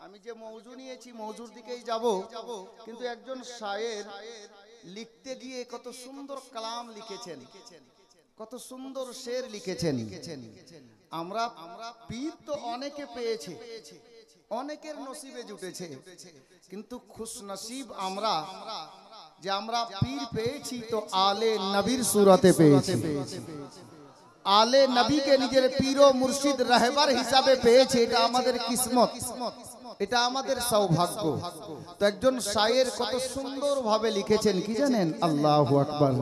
আমি যে মৌজু নিয়েছি মৌজুর দিকেই যাব, কিন্তু একজন শায়ের লিখতে গিয়ে কত সুন্দর কালাম লিখেছেন, কত সুন্দর শের লিখেছেন। আমরা পীর তো অনেকে পেয়েছে, অনেকের নসিবে জুটেছে, কিন্তু খুশনসিব আমরা যে আমরা পীর পেয়েছি তো আলে নবীর সুরতে পেয়েছি। আলে নবীকে নিজের পীর ও মুর্শিদ রাহবার হিসাবে পেয়েছে, এটা আমাদের কিসমত, এটা আমাদের সৌভাগ্য। তো একজন শায়ের কত সুন্দর ভাবে লিখেছেন কি জানেন? আল্লাহু আকবার।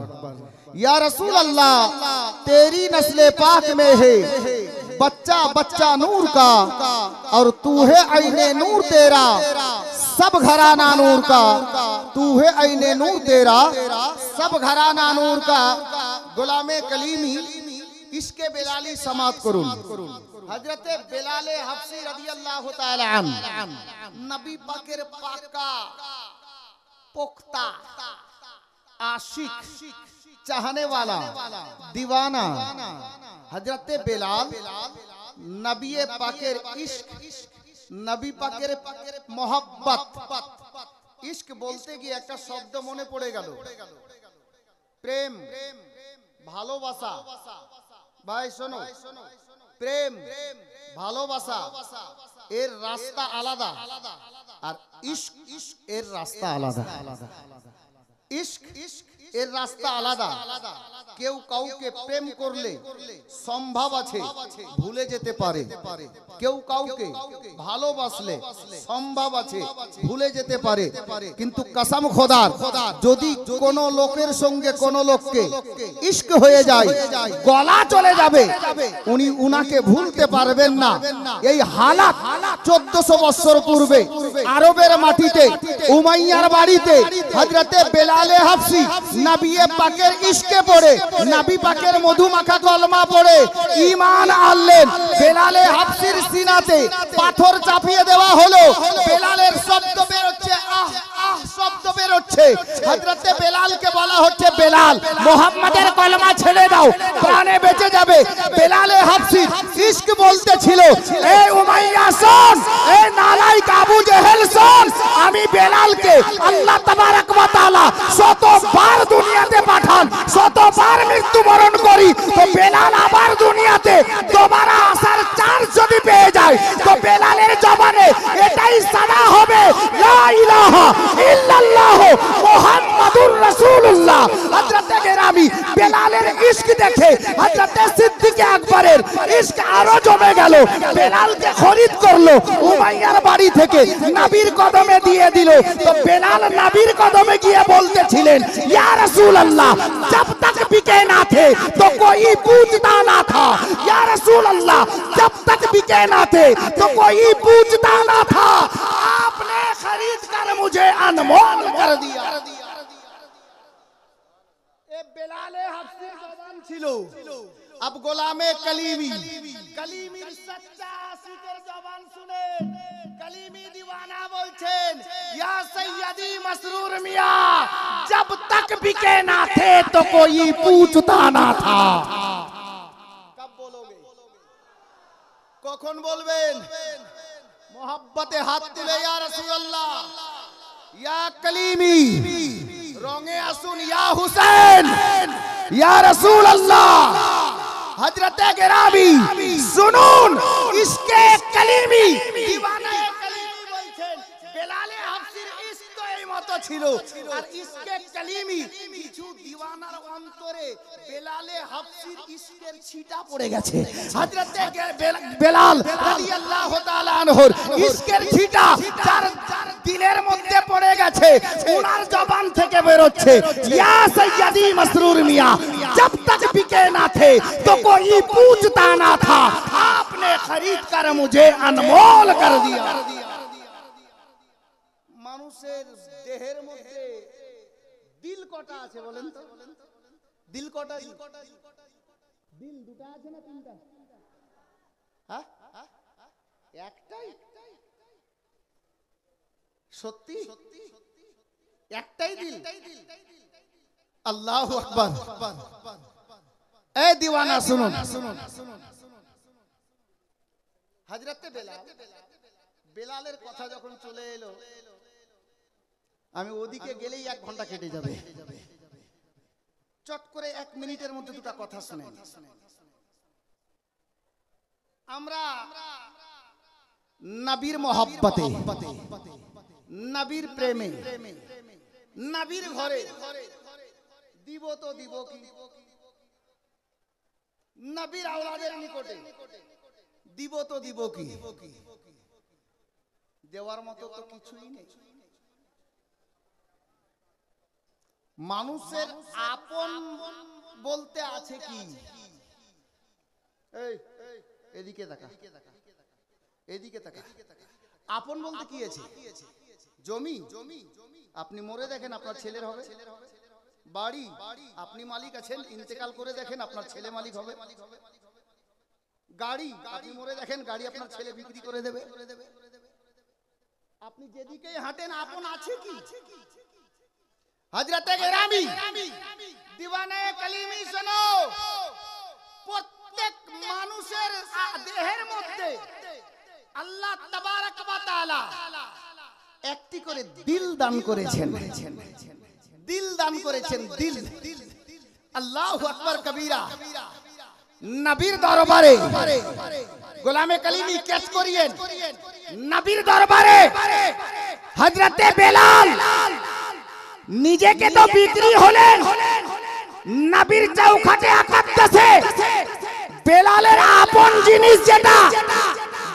या रसूल अल्लाह तेरी नस्ले पाक में है बच्चा बच्चा नूर का, और तू है आईने नूर तेरा सब घराना नूर का, तू है आईने नूर तेरा सब घराना नूर का। गुलामे कलीमी इसके बेलाली समात करुन। हजरते बेलाले हफ्सी रदियल्लाहु ताला अन्हु नबी पाकेर पाका पोख्ता आशिक चाहने वाला दीवाना हजरते बेलाल नबी पाकेर इश्क, नबी पाकेर मोहब्बत। इश्क बोलते गিয়ে একটা শব্দ মনে পড়ে গেল, প্রেম, ভালোবাসা। ভাই শোনো, প্রেম ভালোবাসা এর রাস্তা আলাদা, আর ইশক এর রাস্তা আলাদা। ইশক এর রাস্তা আলাদা। কেউ কাউকে প্রেম করলে সম্ভব আছে ভুলে যেতে পারে, কেউ কাউকে ভালোবাসলে সম্ভব আছে ভুলে যেতে পারে, কিন্তু কসম খোদার যদি কোন লোকের সঙ্গে কোন লোককে ইশক হয়ে যায়, গলা চলে যাবে, উনি উনাকে ভুলতে পারবেন না। এই হালাত 1400 বছর পূর্বে আরবের মাটিতে উমাইয়ার বাড়িতে হযরতে বেলালে হাফসি নবী পাকের ইশকে পড়ে, নবী পাকের মধুমাখা কলমা পড়ে ঈমান আনলেন। বেলালে হাফসির সিনাতে পাথর চাপিয়ে দেওয়া হলো, বেলালের শব্দ বের হচ্ছে, আহ আহ শব্দ বের হচ্ছে। হযরতে বেলালকে বলা হচ্ছে, বেলাল মুহাম্মাদের কলমা ছেড়ে দাও, প্রাণে বেঁচে যাবে। বেলালে হাফসি ইশক বলতেছিল, এই উমাইয়া শোন, এই নালায়েক আবু জেহেল শোন, আমি বেলালকে আল্লাহ তাবারক ওয়া তাআলা শতবার দুনিয়াতে পাঠান, শতবার মৃত্যুবরণ করি, তো বেলাল আবার দুনিয়াতে দুবারা আসার চান্স যদি পেয়ে যায়, তো বেলালের জবানে এটাই সাদা হবে, লা ইলাহা ইল্লাল্লাহ মুহাম্মাদুর রাসূলুল্লাহ। হযরত গেরামি বেলালের ইশক দেখে হযরত সিদ্দিক আকবরের ইশক আরো জমে গেল। বেলালকে খরিদ করলো উমাইয়ার বাড়ি থেকে, নবীর কদমে দিয়ে দিল। তো বেলাল নবীর কদমে গিয়ে বলতেছিলেন, या रसूल अल्लाह जब तक बिके ना थे तो कोई पूछता ना था, या रसूल अल्लाह जब तक बिके ना थे तो कोई पूछता ना था, आपने खरीद कर मुझे अनमोल कर दिया। ए बेलाले हफ्सी जवान छिलो, अब गोलामे कलीमी, कलीमीर सच्चा आशिकेर जवान শুনে कलीमी दीवाना बोलছেন, या सैयदी मसरूर मियां जब तक बिके ना थे तो कोई पूछता ना था। कब बोलोगे, কখন বলবেন? मोहब्बते हाथ তুলে, या रसूल अल्लाह, या कलीमी, রঙে আসুন, या हुसैन, या रसूल अल्लाह। हजरते गिरामी सुनुन, इसके कलीमी दीवाना कलीमी বলছেন, বেলালে হাফসির ইশক তো এই মত ছিল, আর ইশকে কলীমি কিছু দিওয়ানার অন্তরে বেলালে হাফসির ইশকের ছিটা পড়ে গেছে। হযরতে বেলাল রাদিয়াল্লাহু তাআলা আনহুর ইশকের ছিটা যার দিলের মধ্যে পড়ে গেছে, ওনার জবান থেকে বের হচ্ছে, ইয়া সৈয়দি মসরুর মিয়াं जब तक बिके ना थे तो कोई पूछता ना था, आपने खरीद कर मुझे अनमोल कर दिया। মানুষের দেহের মধ্যে দিল কটা আছে বলেন তো? দিল কটা? দিল দুটো আছে না তিনটা? হ্যাঁ, একটাই। সত্যি একটাই দিল? আল্লাহু আকবার। এ দিওয়ানা শুনুন, হযরতে বেলাল বেলালের কথা যখন চলে এলো, আমি ওদিকে গেলেই 1 ঘন্টা কেটে যাবে। চট করে 1 মিনিটের মধ্যে দুটো কথা শুনেন। আমরা নবীর মহব্বতে, নবীর প্রেমে, নবীর ঘরে দিব তো দিব কি, নবীর আওলাদের নিকটে দিব তো দিব কি, দেওয়ার মতো তো কিছুই নেই। মানুষের আপন বলতে আছে কি? এই এদিকে তাকা, এদিকে তাকা। আপন বলতে কি আছে? জমি, আপনি মরে দেখেন আপনার ছেলের হবে। বাড়ি, আপনি মালিক আছেন, ইন্তেকাল করে দেখেন আপনার ছেলে মালিক হবে। গাড়ি, আপনি মরে দেখেন গাড়ি আপনার ছেলে বিক্রি করে দেবে। আপনি যেদিকে হাঁটেন আপন আছে কি? হযরতে গেরামি দিওয়ানে কালিমি শোনো, প্রত্যেক মানুষের দেহের মধ্যে আল্লাহ তাবারক ওয়া তাআলা একটি করে দিল দান করেছেন। দিল দান করেছেন, দিল। আল্লাহু আকবার কবীরা। নবীর দরবারে গোলামে কালিমি কেস করিয়েন। নবীর দরবারে হযরতে বেলাল নিজেকে তো বিক্রি হলেন, নবীর চৌখাটে আকাদ্দাসে বেলালের আপন জিনিস যেটা,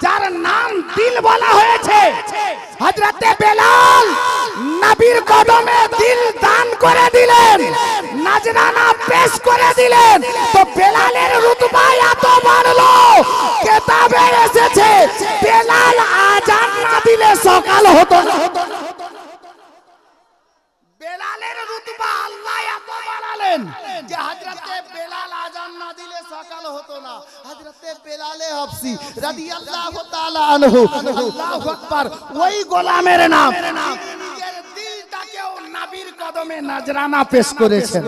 যার নাম দিল বলা হয়েছে, হযরতে বেলাল নবীর কদমে দিল দান করে দিলেন, নজরানা পেশ করে দিলেন। তো বেলালের রুতবা এত বাড়লো, কিতাবে এসেছে বেলাল আজান না দিলে সকাল হতো না। বেলালের রুতবা আল্লাহ এত বাড়ালেন যে হযরতে বেলাল আজান না দিলে সকাল হতো না। হযরতে বেলালে হাবশী রাদিয়াল্লাহু তাআলা আনহু, আল্লাহু আকবার, ওই গোলামের নাম, নিজের দিলটাকেও নবীর কদমে নজরানা পেশ করেছেন।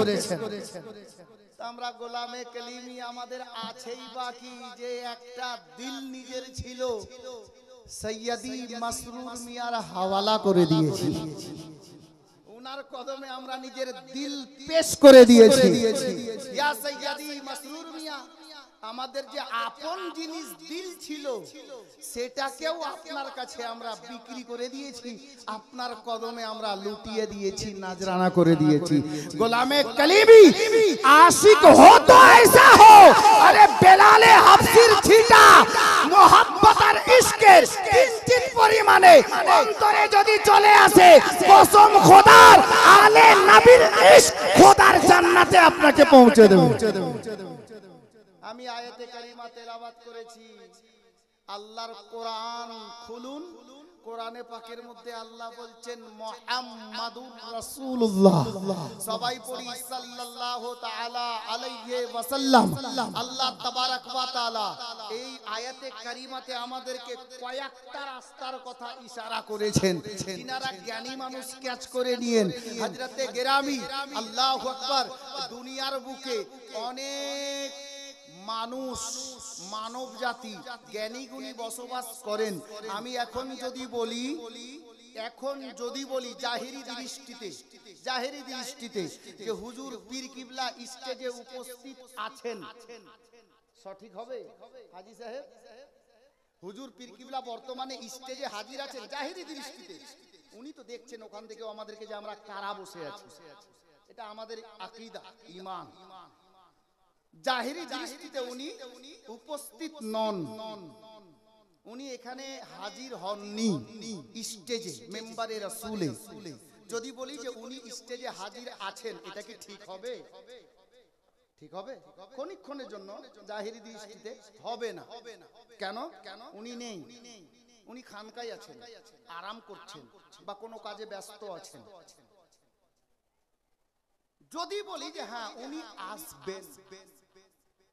আমরা গোলামে কালিমি আমাদের আছেই বাকি, যে একটা দিল নিজের ছিল সৈয়দি মাসরুর মিয়ার হাওয়ালা করে দিয়েছি। ওনার কদমে আমরা নিজের দিল পেশ করে দিয়েছি। ইয়া সৈয়দি মাসরুর মিয়া, আমাদের যে আপন জিনিস দিল ছিল সেটাকেও আপনার কাছে আমরা বিক্রি করে দিয়েছি, আপনার কদমে আমরা লুটিয়ে দিয়েছি, নজরানা করে দিয়েছি। গোলামে কালিমি আশিক হো তো ऐसा हो, আরে বেলালে হাবশীর ছিটা মোহাব্বত আর ইশকের কিঞ্চিত পরিমাণে অন্তরে যদি চলে আসে, কসম খোদার আলে নবীর ইশক খোদার জান্নাতে আপনাকে পৌঁছে দেবে। আমি আয়াতে কারিমা তেলাওয়াত করেছি। আল্লাহর কোরআন খুলুন, কোরআনে পাকের মধ্যে আল্লাহ বলছেন মুহাম্মাদুর রাসূলুল্লাহ। সবাই পড়ি সাল্লাল্লাহু তাআলা আলাইহি ওয়াসাল্লাম। আল্লাহ তাবারক ওয়া তাআলা এই আয়াতে কারিমাতে আমাদেরকে কয়েকটা রাস্তার কথা ইশারা করেছেন, যিনারা জ্ঞানী মানুষ ক্যাচ করে নিয়েন। হযরতে গেরামি, আল্লাহু আকবার, দুনিয়ার বুকে অনেক মানুষ, মানব জাতি, জ্ঞানী গুণী বসবাস করেন। আমি এখন যদি বলি জাহেরি দৃষ্টিতে যে হুজুর পীর কিবলা স্টেজে উপস্থিত আছেন, সঠিক হবে হাজী সাহেব? হুজুর পীর কিবলা বর্তমানে স্টেজে হাজির আছেন জাহেরি দৃষ্টিতে। উনি তো দেখছেন ওখান থেকে আমাদেরকে যে আমরা কারা বসে আছি, এটা আমাদের আকীদা, ঈমান। জাহেরি দৃষ্টিতে উনি উপস্থিত নন, উনি এখানে হাজির হননি স্টেজে মেম্বারে রাসূলে। যদি বলি যে উনি স্টেজে হাজির আছেন, এটা কি ঠিক হবে? ঠিক হবে? ক্ষণিক্ষণের জন্য জাহেরি দৃষ্টিতে হবে না। কেন? উনি নেই, উনি খানকায় আছেন, আরাম করছেন বা কোনো কাজে ব্যস্ত আছেন। যদি বলি যে হ্যাঁ উনি আসবেন,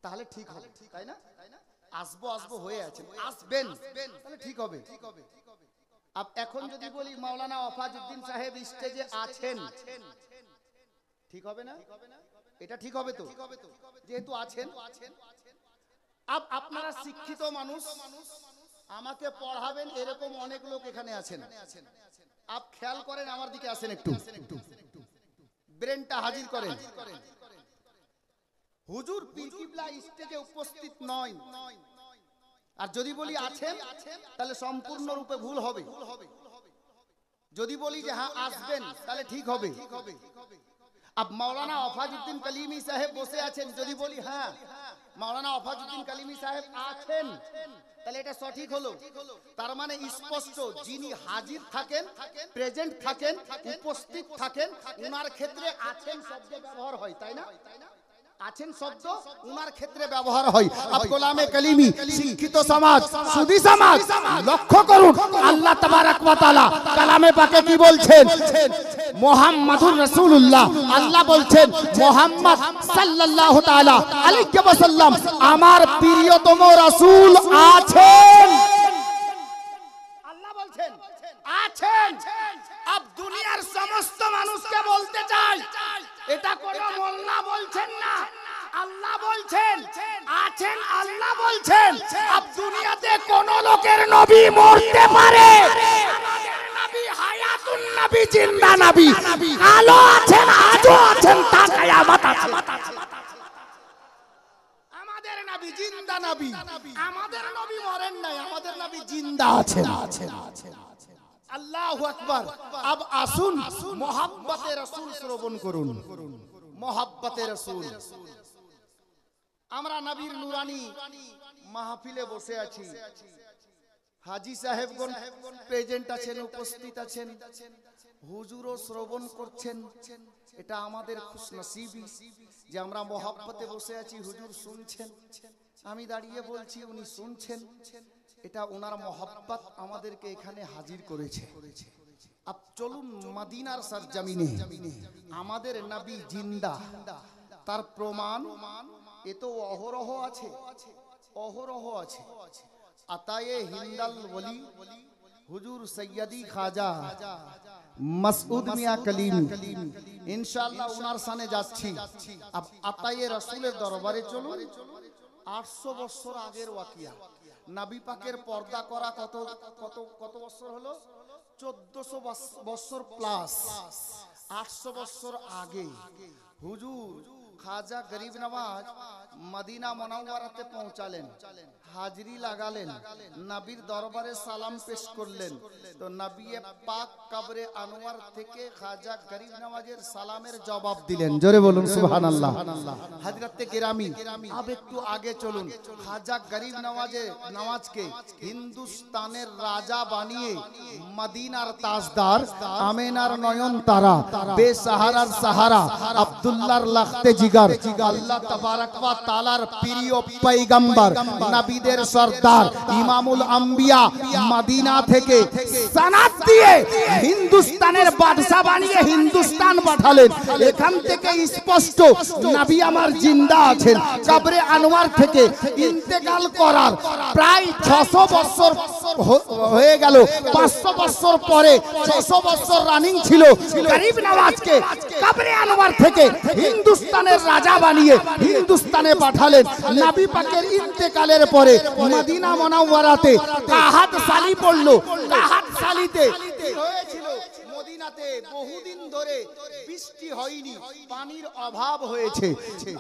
তাহলে ঠিক হবে, তাই না? আসবো হয়ে আছেন, আসবেন, তাহলে ঠিক হবে। এখন যদি বলি মাওলানা ওয়াফাজউদ্দিন সাহেব স্টেজে আছেন, ঠিক হবে না? এটা ঠিক হবে তো, যেহেতু আছেন। আপনারা শিক্ষিত মানুষ, আমাকে পড়াবেন এরকম অনেক লোক এখানে আছেন। আপ খেয়াল করেন, আমার দিকে আসেন, একটু ব্রেনটা হাজির করেন। হুজুর পীর কিবলা স্টেজে উপস্থিত নয়, আর যদি বলি আছেন তাহলে সম্পূর্ণরূপে ভুল হবে। যদি বলি যে হ্যাঁ আসবেন তাহলে ঠিক হবে। अब मौलाना आफाजुद्दीन कलीमी साहेब বসে আছেন, যদি বলি হ্যাঁ মৌলানা আফাজউদ্দিন কালিমি সাহেব আছেন তাহলে এটা সঠিক হলো। তার মানে স্পষ্ট যিনি হাজির থাকেন, প্রেজেন্ট থাকেন, উপস্থিত থাকেন, উনার ক্ষেত্রে আছেন শব্দ ব্যবহার হয়, তাই না? আছেন শব্দ উনার ক্ষেত্রে ব্যবহার হয়। আপ গোলামে কালিমি শিক্ষিত সমাজ, সুধী সমাজ লক্ষ্য করুন, আল্লাহ তাবারক ওয়া তাআলা কালামে পাকে কি বলছেন? মুহাম্মাদুর রাসূলুল্লাহ, আল্লাহ বলছেন মুহাম্মদ সাল্লাল্লাহু তাআলা আলাইহি ওয়াসাল্লাম আমার প্রিয়তম রাসূল আছেন। আল্লাহ বলছেন আছেন। আব দুনিয়ার সমস্ত মানুষকে বলতে চাই, এটা কোনো মোল্লা বলছেন না, আল্লাহ বলছেন আছেন। আল্লাহ বলছেন আব দুনিয়াতে কোন লোকের নবী মরতে পারে, আমাদের নবী হায়াতুন নবী, জিন্দা নবী, কালো আছেন, আজও আছেন, তা কিয়ামত আছে। আমাদের নবী জিন্দা নবী, আমাদের নবী মরেন নাই, আমাদের নবী জিন্দা আছেন। আল্লাহু আকবার। আব আসুন মোহাব্বতে রাসূল শ্রবণ করুন। মোহাব্বতে রাসূল, আমরা নবীর নুরানি মাহফিলে বসে আছি, হাজী সাহেবগণ প্রেজেন্ট আছেন, উপস্থিত আছেন, হুজুরও শ্রবণ করছেন। এটা আমাদের খুশনসিবি যে আমরা মোহাব্বতে বসে আছি, হুজুর শুনছেন, আমি দাঁড়িয়ে বলছি, উনি শুনছেন। এটা ওনার মোহাব্বত আমাদেরকে এখানে হাজির করেছে। আপ চলুন মদিনার সরজমিনে, আমাদের নবী জিন্দা, তার প্রমাণ এ তো অহরহ আছে, অহরহ আছে। আতায়ে হিন্দাল ওলি হুজুর সৈয়দি খাজা মাসউদ মিয়া কালিমি, ইনশাআল্লাহ ওনার সামনে যাচ্ছি। আব আতায়ে রাসূলের দরবারে চলুন। 800 বছর আগের ওয়াকিয়া, নবী পাকের পর্দা করা কত কত কত বছর হলো? 1400 বছর প্লাস। 800 বছর আগে হুজুর খাজা গরিব নওয়াজ মদিনা মুনাওয়ারাতে পৌঁছালেন, হাজরি লাগালেন, নবীর দরবারে সালাম পেশ করলেন। তো নবী পাক কবরে আনোয়ার থেকে খাজা গরিব নওয়াজের সালামের জবাব দিলেন। জোরে বলুন সুবহানাল্লাহ। হযরতে গিরামি, আব একটু আগে চলুন। খাজা গরিব নওয়াজকে হিন্দুস্তানের রাজা বানিয়ে মদিনার তাজদার, আমেনার নয়ন তারা, বেসাহারার সাহারা, আব্দুল্লাহর লাখতে জিগার, আল্লাহ তাবারক ওয়া তাআলার প্রিয় পয়গম্বর, নবীদের সরদার, ইমামুল আম্বিয়া মদিনা থেকে সনদ দিয়ে হিন্দুস্তানের বাদশা বানিয়ে হিন্দুস্তান পাঠালেন। এখান থেকে স্পষ্ট নবী আমার জিন্দা আছেন। কবরে আনোয়ার থেকে ইন্তেকাল করার প্রায় 600 বছর হয়ে গেল। 500 বছর পরে 600 বছর রানিং ছিল। গরিব নওয়াজকে কবরে আনোয়ার থেকে হিন্দুস্তানের রাজা বানিয়ে হিন্দুস্তানে পাঠালেন। নবী পাকের ইন্তেকালের পরে মদিনা মুনাওয়ারাতে কাহাত সালি পড়লো। কাহাত সালিতে কি হয়েছিল? মদিনাতে বহুদিন ধরে বৃষ্টি হয়নি, পানির অভাব হয়েছে।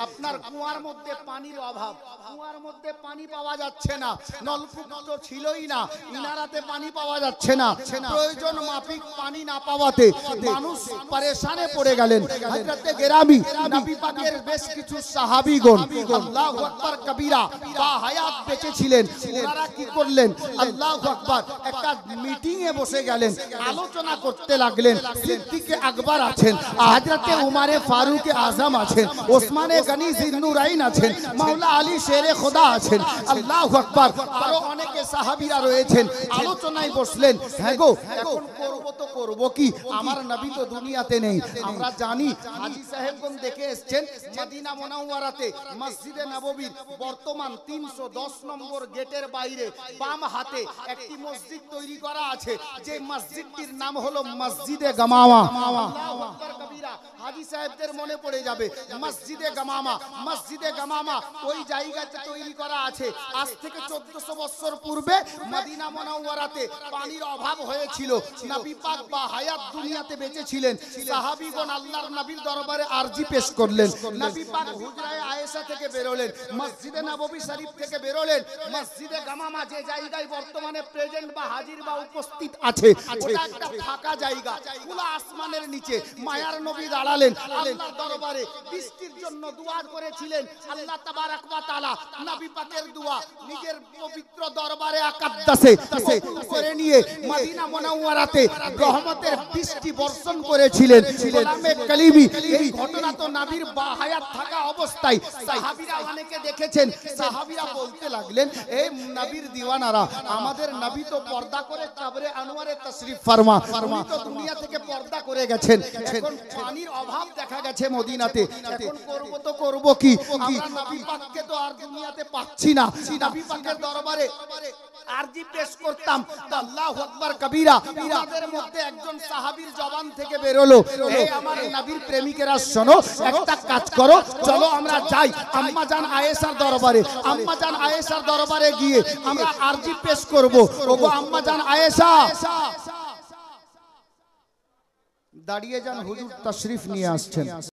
আপনার কুয়ার মধ্যে পানির অভাব, কুয়ার মধ্যে পানি পাওয়া যাচ্ছে না, নলকূপ তো ছিলই না, ইনারাতে পানি পাওয়া যাচ্ছে না। প্রয়োজন মাফিক পানি না পাওয়াতে মানুষ পরেশানে পড়ে গেলেন। হযরতে গিরামি নবী পাকের বেশ কিছু সাহাবীগণ আল্লাহু আকবার কবীরা বা হায়াত বেঁচে ছিলেন, ওনারা কি করলেন? আল্লাহু আকবার, একটা মিটিং এ বসে গেলেন, আলোচনা করতে লাগলেন। সিদ্দিকে আকবর আছেন, হযরতে উমারে ফারুক আজম আছেন, ওসমানে গনি জিন্নুরাইন আছেন, মাওলা আলী শেরে খোদা আছেন। আল্লাহু আকবার, আরো অনেকে সাহাবীরা রয়েছেন। আলোচনায় বসলেন। হ্যাঁ গো, এখন করব তো করব কি, আমার নবী তো দুনিয়াতে নেই। আমরা জানি হাজী সাহেবগণ দেখে এসেছেন মদিনা মুনাওয়ারাতে মসজিদে নববীর বর্তমান 310 নম্বর গেটের বাইরে বাম হাতে একটি মসজিদ তৈরি করা আছে, যে মসজিদটির নাম হলো মসজিদে গামামা। আল্লাহু আকবার কবীরা। হাজী সাহেবদের মনে পড়ে যাবে মসজিদে গামামা। মসজিদে গামামা ওই জায়গাতে তৈরি করা আছে। আজ থেকে 1400 বছর পূর্বে মদিনা মুনাওয়ারাতে পানির অভাব হয়েছিল। নবী পাক বা হায়াত দুনিয়াতে বেঁচে ছিলেন। সাহাবীগণ আল্লাহর নবীর দরবারে আরজি পেশ করলেন। নবী পাক হুজরায়ে আয়েশা থেকে বেরোলেন, মসজিদে নববী শরীফ থেকে বেরোলেন। মসজিদে গামামা যে জায়গায় বর্তমানে প্রেজেন্ট বা হাজির বা উপস্থিত আছে, ওটা একটা ফাঁকা জায়গা, খোলা আসমানের নিচে। মায়ার নবী দাঁড়ালেন আল্লাহর দরবারে, বৃষ্টির জন্য দোয়া করেছিলেন। আল্লাহ তাবারক ওয়া তাআলা নবী পাকের দোয়া নিজের পবিত্র দরবারে আকাদ্দাসে কবুল করে নিয়ে মদিনা মুনাওয়ারাতে রহমতের বৃষ্টি বর্ষণ করেছিলেন। গোলামে কালিমি এই ঘটনা তো নবীর বাহায়াত থাকা অবস্থায় সাহাবীরা অনেকে দেখেছেন। সাহাবীরা বলতে লাগলেন, এই নবীর দিওয়ানারা, আমাদের নবী তো পর্দা করে কবরে আনোয়ারে তাশরীফ ফরমা, উনি তো দুনিয়া থেকে পর্দা করে গেছেন। এখন পানির অভাব দেখা গেছে মদিনাতে, এখন করব তো করব কি? আমরা নবী পাককে তো আর দুনিয়াতে পাচ্ছি না। নবী পাকের দরবারে আরজি পেশ করতাম। আল্লাহু আকবার কবীরা। তাদের মধ্যে একজন সাহাবীর জবান থেকে বেরোলো, এই আমার নবীর প্রেমিকেরা শোনো, একটা কাজ করো, চলো আমরা যাই আম্মা জান আয়েশার দরবারে। আম্মা জান আয়েশার দরবারে গিয়ে আমরা আরজি পেশ করব। ওগো আম্মা জান আয়েশা, দাঁড়িয়ে যান, হুজুর তাশরীফ নিয়ে আসছেন।